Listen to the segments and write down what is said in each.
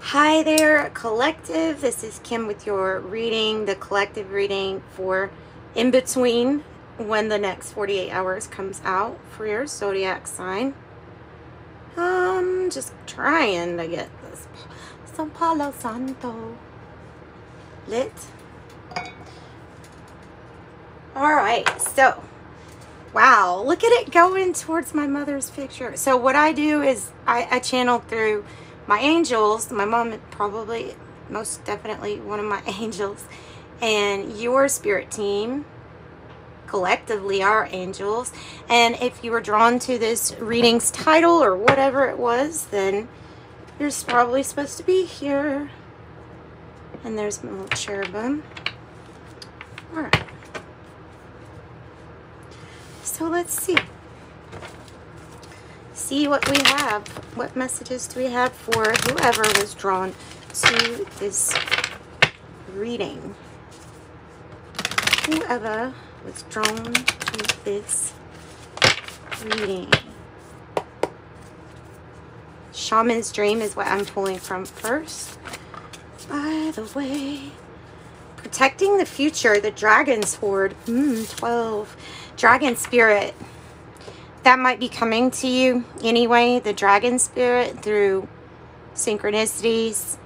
Hi there, collective. This is Kim with your reading, the collective reading for in between when the next 48 hours comes out for your zodiac sign. Just trying to get this some Palo Santo lit. All right, so wow, look at it going towards my mother's picture. So what I do is I channel through my angels. My mom probably most definitely one of my angels, and your spirit team collectively are angels. And if you were drawn to this reading's title or whatever it was, then you're probably supposed to be here. And there's my little cherubim. All right, so let's see what we have. What messages do we have for whoever was drawn to this reading? Whoever was drawn to this reading. Shaman's Dream is what I'm pulling from first. By the way, protecting the future, the Dragon's Horde. 12. Dragon Spirit. That might be coming to you anyway, the Dragon Spirit, through synchronicities.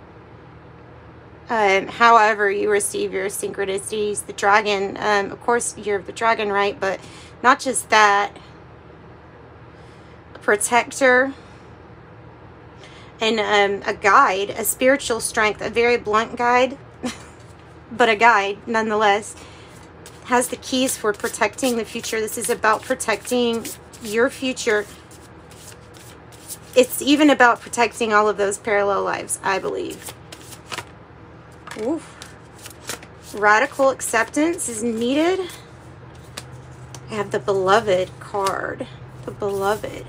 However you receive your synchronicities. The dragon, of course, you're the dragon, right? But not just that. A protector. And a guide, a spiritual strength, a very blunt guide. But a guide, nonetheless. Has the keys for protecting the future. This is about protecting your future. It's even about protecting all of those parallel lives, I believe. Oof. Radical acceptance is needed. I have the Beloved card. The Beloved.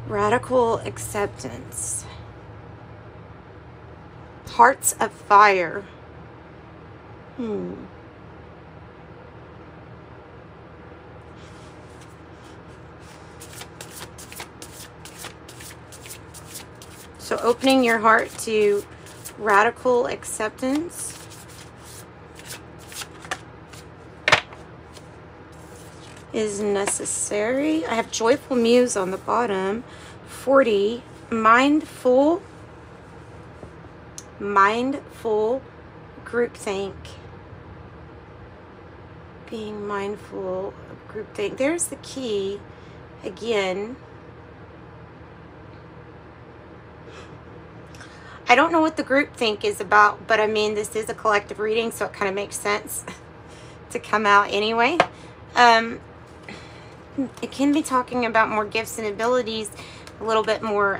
Radical acceptance. Hearts of Fire. So opening your heart to radical acceptance. Is necessary. I have Joyful Muse on the bottom. 40. Mindful groupthink. Being mindful of groupthink. There's the key again. I don't know what the groupthink is about, but I mean, this is a collective reading, so it kind of makes sense to come out anyway. It can be talking about more gifts and abilities, a little bit more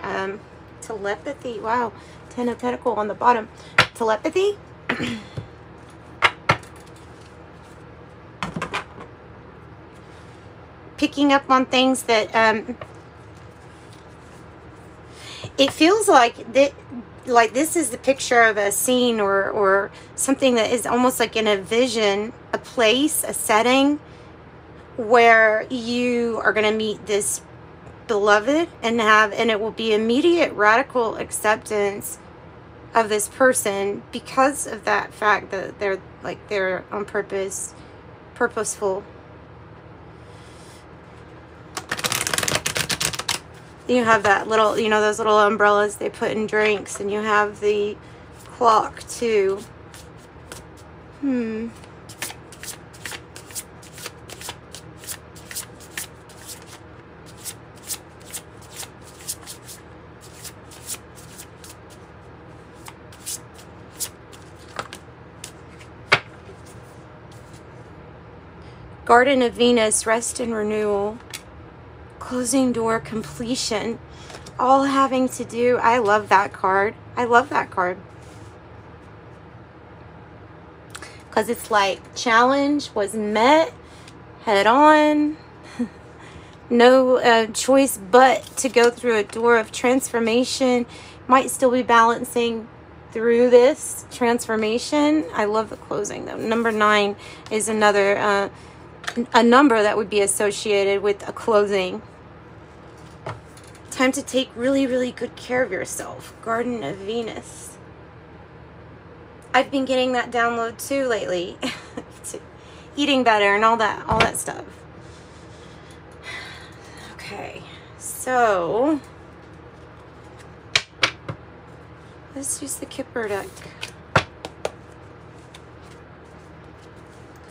telepathy. Wow, 10 of Pentacles on the bottom. Telepathy. Picking up on things that it feels like that. Like this is the picture of a scene or something that is almost like in a vision, a place, a setting where you are going to meet this beloved and it will be immediate radical acceptance of this person because of that fact that they're on purpose, purposeful. You have that little, you know, those little umbrellas they put in drinks, and you have the clock too. Garden of Venus, rest and renewal. Closing door, completion, all having to do. I love that card. I love that card because it's like challenge was met head on. No choice but to go through a door of transformation. Might still be balancing through this transformation. I love the closing though. Number 9 is another a number that would be associated with a closing. Time to take really, really good care of yourself. Garden of Venus. I've been getting that download too lately. Eating better and all that stuff. Okay, so let's use the Kipper deck.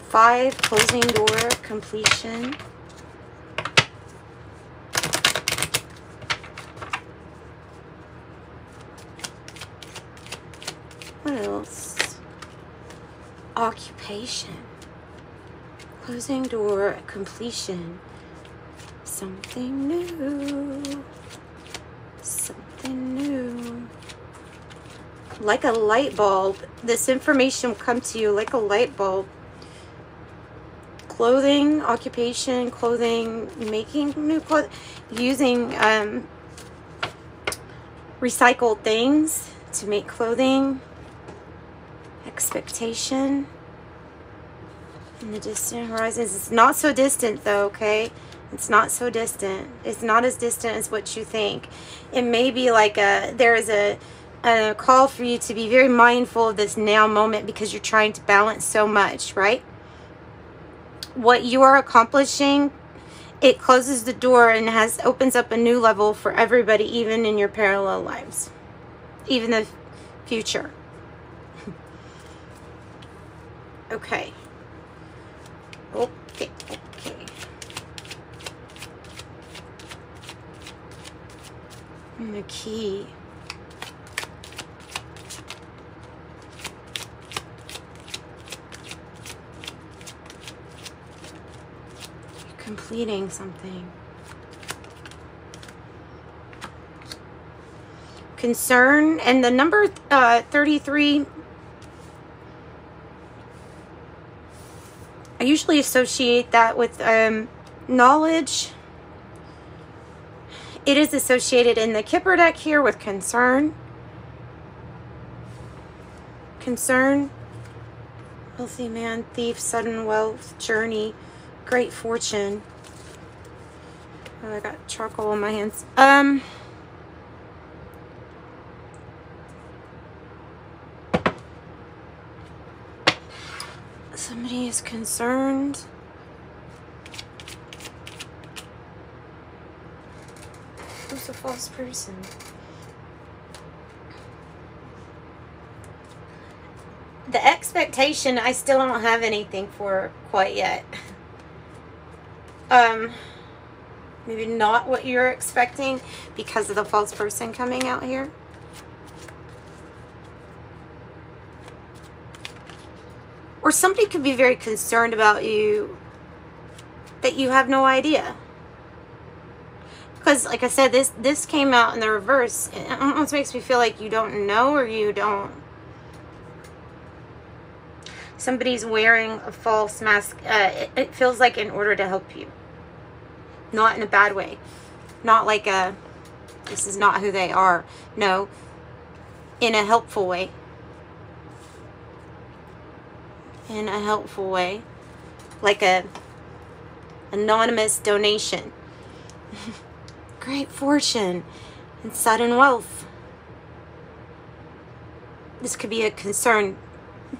5, closing door, completion. What else? Occupation. Closing door, completion. Something new. Something new. Like a light bulb. This information will come to you like a light bulb. Clothing, occupation, clothing, making new clothing, using recycled things to make clothing. Expectation. In the distant horizons. It's not so distant though, okay? It's not so distant. It's not as distant as what you think. It may be like there is a call for you to be very mindful of this now moment because you're trying to balance so much, right? What you are accomplishing, it closes the door and opens up a new level for everybody, even in your parallel lives, even the future. Okay. Okay. And the key. You're completing something. Concern, and the number 33, I usually associate that with knowledge. It is associated in the Kipper deck here with concern. Concern, wealthy man, thief, sudden wealth, journey, great fortune. Oh, I got charcoal on my hands. Somebody is concerned. Who's a false person? The expectation, I still don't have anything for quite yet. Maybe not what you're expecting because of the false person coming out here. Or somebody could be very concerned about you that you have no idea. Because, like I said, this came out in the reverse. It almost makes me feel like you don't know or you don't. Somebody's wearing a false mask. It feels like in order to help you. Not in a bad way. Not like this is not who they are. No. In a helpful way. In a helpful way, like a anonymous donation. Great fortune and sudden wealth. This could be a concerned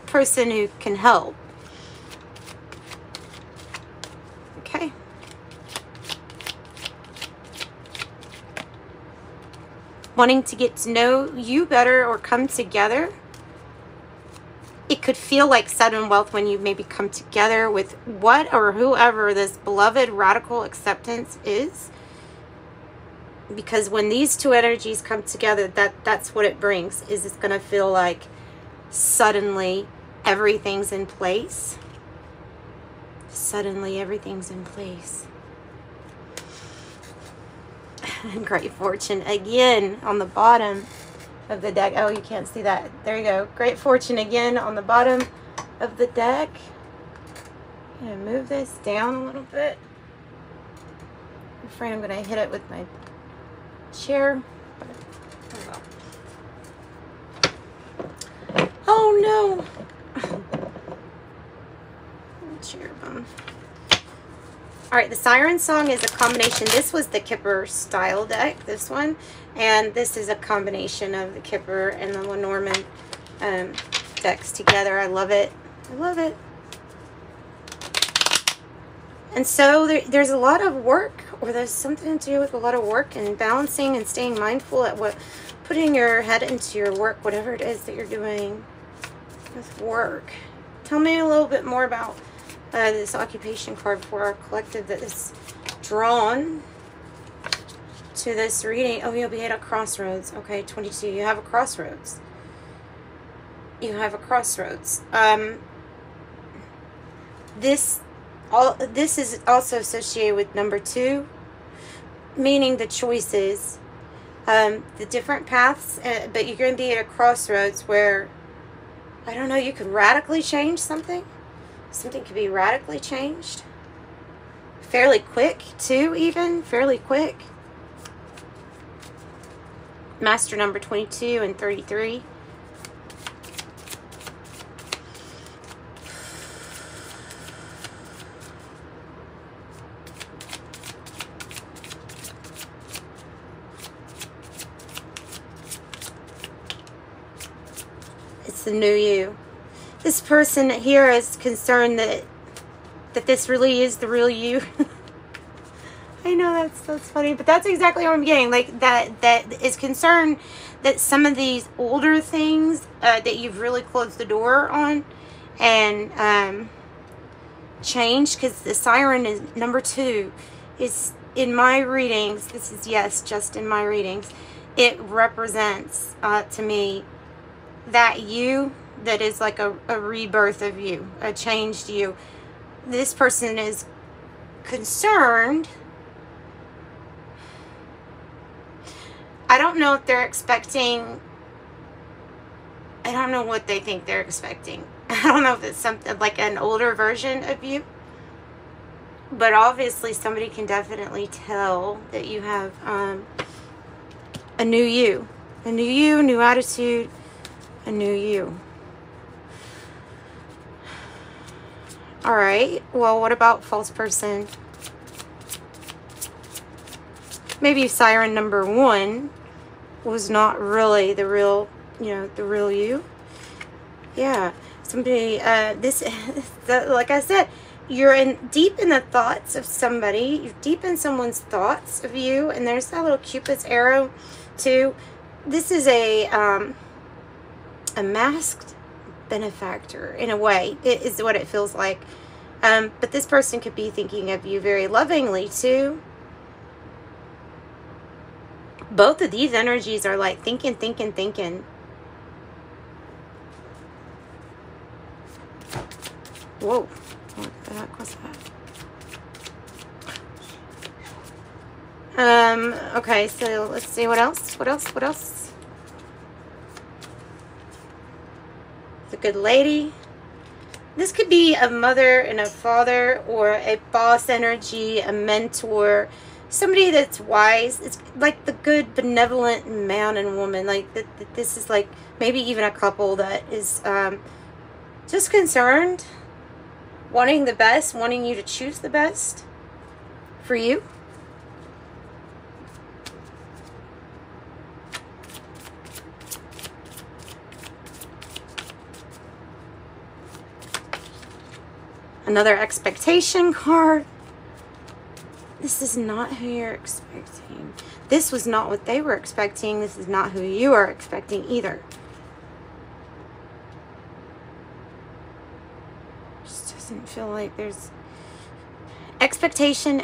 person who can help. Okay. Wanting to get to know you better or come together. It could feel like sudden wealth when you maybe come together with what or whoever this beloved radical acceptance is. Because when these two energies come together, that's what it brings. Is it's going to feel like suddenly everything's in place. Suddenly everything's in place. And great fortune again on the bottom of the deck. Oh, you can't see that. There you go. Great fortune again on the bottom of the deck. I'm going to move this down a little bit. I'm afraid I'm going to hit it with my chair. Oh no. Chair bum. All right, the Siren Song is a combination. This was the Kipper style deck, this one. And this is a combination of the Kipper and the Lenormand decks together. I love it. I love it. And so there's a lot of work, or there's something to do with a lot of work and balancing and staying mindful at what, putting your head into your work, whatever it is that you're doing with work. Tell me a little bit more about this occupation card for our collective that is drawn to this reading. Oh, you'll be at a crossroads. Okay, 22. You have a crossroads. You have a crossroads. This is also associated with number 2, meaning the choices, the different paths, but you're going to be at a crossroads where, I don't know, you could radically change something. Something could be radically changed. Fairly quick, too, even. Fairly quick. Master number 22 and 33. It's the new you. This person here is concerned that this really is the real you. I know that's funny, but that's exactly what I'm getting. Like that is concerned that some of these older things that you've really closed the door on and changed, because the Siren is number 2 is in my readings. This is, yes, just in my readings. It represents to me that you that is like a rebirth of you, a changed you. This person is concerned. I don't know if they're expecting, I don't know what they think they're expecting. I don't know if it's something like an older version of you. But obviously somebody can definitely tell that you have a new you. A new you, new attitude, a new you. Alright, well, what about false person? Maybe Siren number 1 was not really the real, the real you. Yeah, somebody, like I said, you're deep in the thoughts of somebody. You're deep in someone's thoughts of you, and there's that little Cupid's arrow, too. This is a masked benefactor, in a way. It is what it feels like. But this person could be thinking of you very lovingly, too. Both of these energies are like thinking. Whoa. What the heck was that? Okay, so let's see what else. What else? The good lady. This could be a mother and a father, or a boss energy, a mentor, somebody that's wise. It's like the good, benevolent man and woman. Like this is like maybe even a couple that is just concerned, wanting the best, wanting you to choose the best for you. Another expectation card. This is not who you're expecting. This was not what they were expecting. This is not who you are expecting either. Just doesn't feel like there's expectation.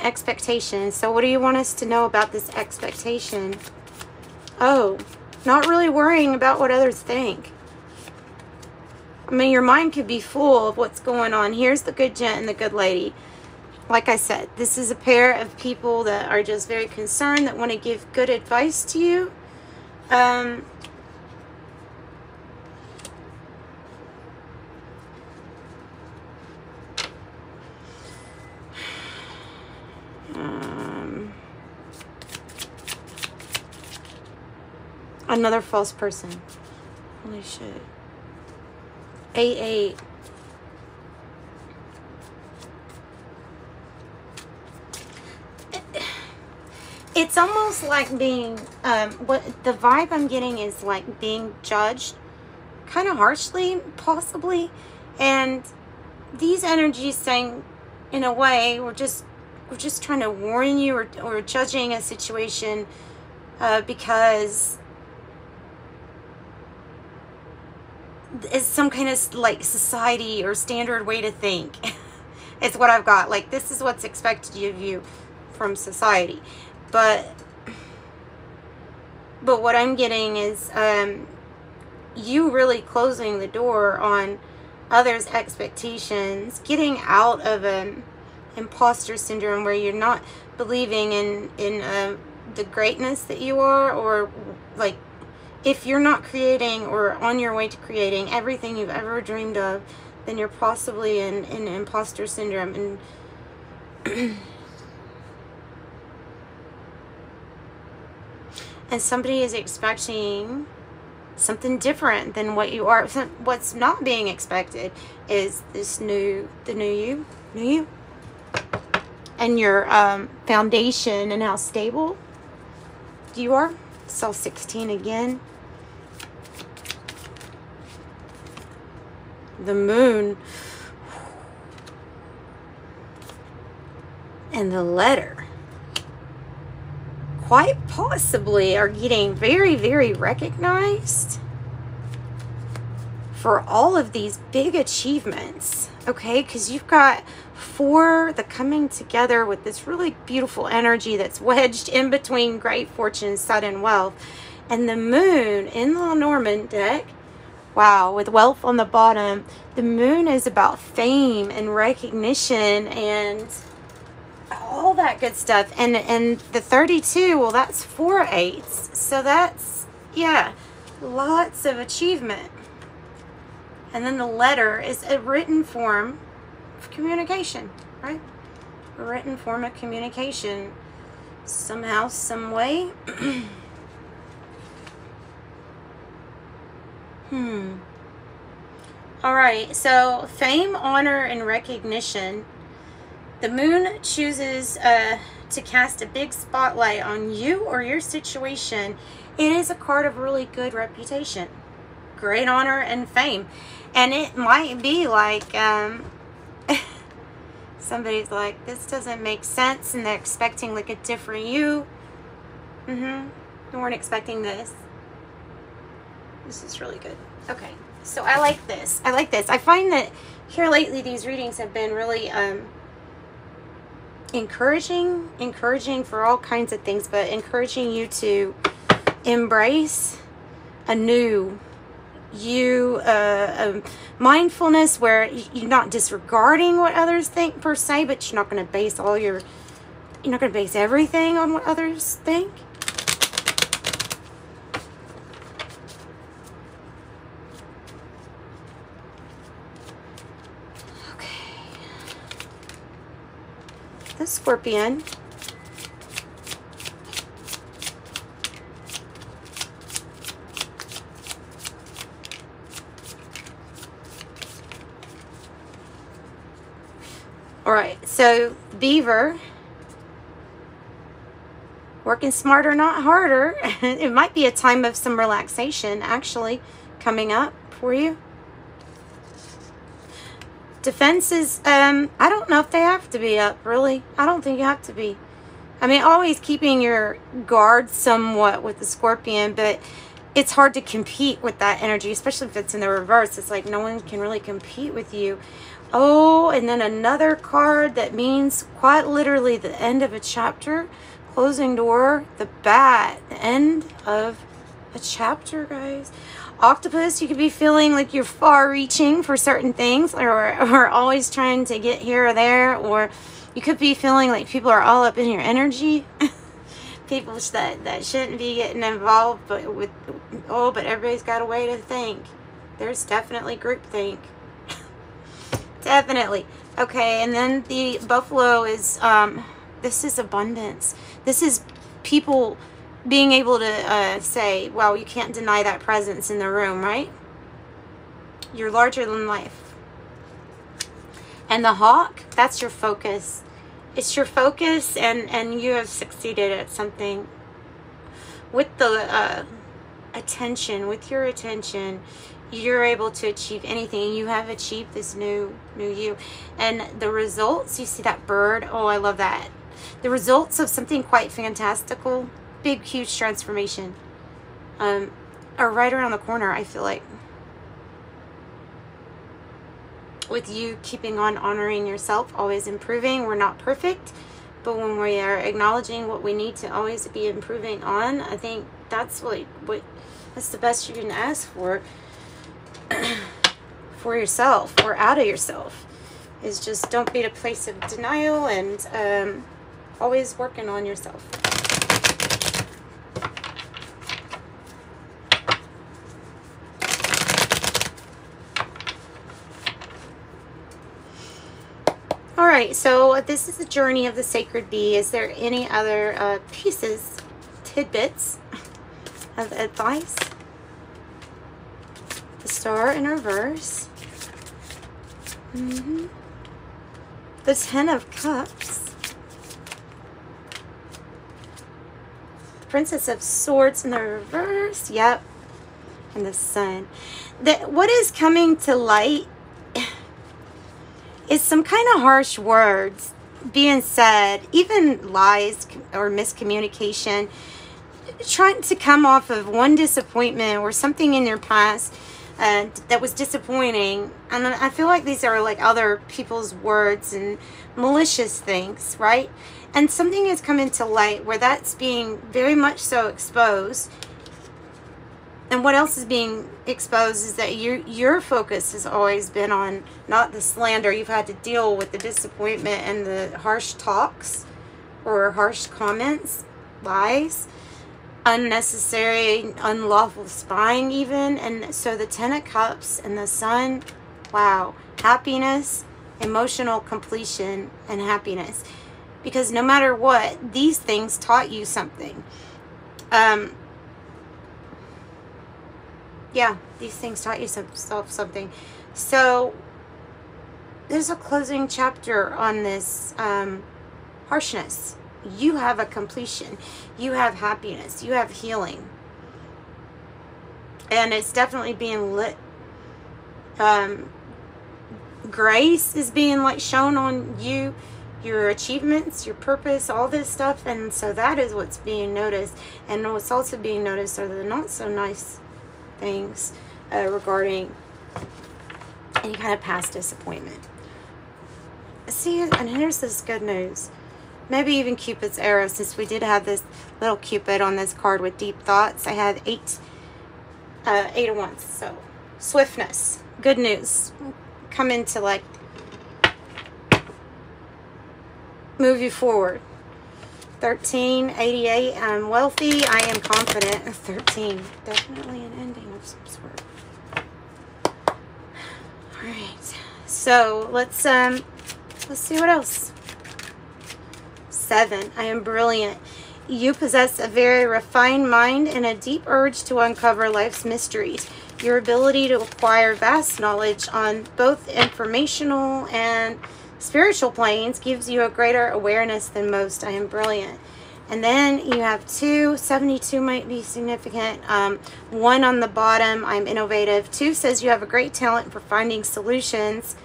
So what do you want us to know about this expectation? Oh, not really worrying about what others think. I mean, your mind could be full of what's going on. Here's the good gent and the good lady. Like I said, this is a pair of people that are just very concerned, that want to give good advice to you. Another false person. Holy shit. 8-8. it's almost like being, what the vibe I'm getting is like being judged kind of harshly, possibly. And these energies saying, in a way, we're just trying to warn you, or judging a situation because it's some kind of like society or standard way to think. It's what I've got. Like, this is what's expected of you from society. But what I'm getting is you really closing the door on others' expectations, getting out of an imposter syndrome where you're not believing in the greatness that you are, or like if you're not creating or on your way to creating everything you've ever dreamed of, then you're possibly in imposter syndrome. And and somebody is expecting something different than what you are. What's not being expected is the new you, and your foundation and how stable you are. So 16 again. The moon and the letter quite possibly are getting very, very recognized for all of these big achievements, okay? Because you've got 4, the coming together with this really beautiful energy that's wedged in between great fortune, sudden wealth, and the moon in the Lenormand deck. Wow, with wealth on the bottom. The moon is about fame and recognition and all that good stuff. And the 32, well, that's 4 8s. So that's, yeah, lots of achievement. And then the letter is a written form of communication, right? A written form of communication somehow, some way. All right, so fame, honor, and recognition. The moon chooses to cast a big spotlight on you or your situation. It is a card of really good reputation, great honor, and fame. And it might be like somebody's like, this doesn't make sense, and they're expecting like a different you. You weren't expecting this. This is really good. Okay, so I like this. I like this. I find that here lately these readings have been really encouraging for all kinds of things, but encouraging you to embrace a new you, mindfulness where you're not disregarding what others think per se, but you're not going to base you're not going to base everything on what others think. The Scorpion. All right, so Beaver, working smarter, not harder. It might be a time of some relaxation actually coming up for you. Defenses, I don't know if they have to be up, really. I don't think you have to be. I mean, always keeping your guard somewhat with the Scorpion, but it's hard to compete with that energy, especially if it's in the reverse. It's like no one can really compete with you. Oh, and then another card that means quite literally the end of a chapter, closing door, the bat, the end of a chapter, guys. Octopus, you could be feeling like you're far-reaching for certain things, or always trying to get here or there, or you could be feeling like people are all up in your energy. People that shouldn't be getting involved, but but everybody's got a way to think. There's definitely groupthink. Definitely. Okay, and then the Buffalo is, this is abundance. This is people being able to say, well, you can't deny that presence in the room, right? You're larger than life. And the Hawk, that's your focus. it's your focus, and you have succeeded at something with the attention. With your attention, you're able to achieve anything. You have achieved this new you, and the results, you see that bird? Oh, I love that. The results of something quite fantastical, big huge transformation, are right around the corner, I feel like, with you keeping on honoring yourself, always improving. We're not perfect, but when we are acknowledging what we need to always be improving on, I think that's that's the best you can ask for yourself, or out of yourself, is just don't be in a place of denial, and always working on yourself. All right, so this is the journey of the sacred bee. Is there any other pieces, tidbits of advice? The star in reverse. The 10 of Cups. The Princess of Swords in the reverse. Yep. And the Sun. What is coming to light is some kind of harsh words being said, even lies or miscommunication, trying to come off of one disappointment or something in your past that was disappointing. And I feel like these are like other people's words and malicious things, right? And something is coming to light where that's being very much so exposed. And what else is being exposed is that your focus has always been on not the slander. You've had to deal with the disappointment and the harsh talks or harsh comments, lies, unnecessary, unlawful spying even. And so the 10 of Cups and the Sun, wow, happiness, emotional completion, and happiness. Because no matter what, these things taught you something. Yeah, these things taught you something. So there's a closing chapter on this harshness. You have a completion. You have happiness. You have healing. And it's definitely being lit. Grace is being like shown on you, your achievements, your purpose, all this stuff. And so that is what's being noticed. And what's also being noticed are the not so nice things regarding any kind of past disappointment. See, and here's this good news. Maybe even Cupid's arrow, since we did have this little Cupid on this card with deep thoughts. I had eight of Wands. So swiftness, good news, come into like move you forward. 1388, I'm wealthy, I am confident. 13, definitely an ending of some sort. All right, so let's see what else. 7, I am brilliant. You possess a very refined mind and a deep urge to uncover life's mysteries. Your ability to acquire vast knowledge on both informational and spiritual planes gives you a greater awareness than most. I am brilliant. And then you have 2. 72 might be significant. 1 on the bottom, I'm innovative. 2 says you have a great talent for finding solutions.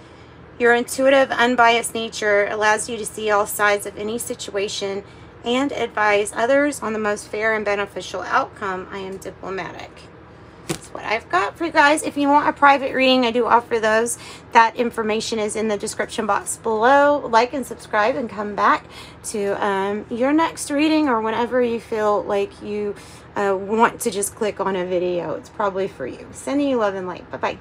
Your intuitive, unbiased nature allows you to see all sides of any situation and advise others on the most fair and beneficial outcome. I am diplomatic. That's what I've got for you guys. If you want a private reading, I do offer those. That information is in the description box below. Like and subscribe and come back to your next reading, or whenever you feel like you want to just click on a video. It's probably for you. Sending you love and light. Bye-bye.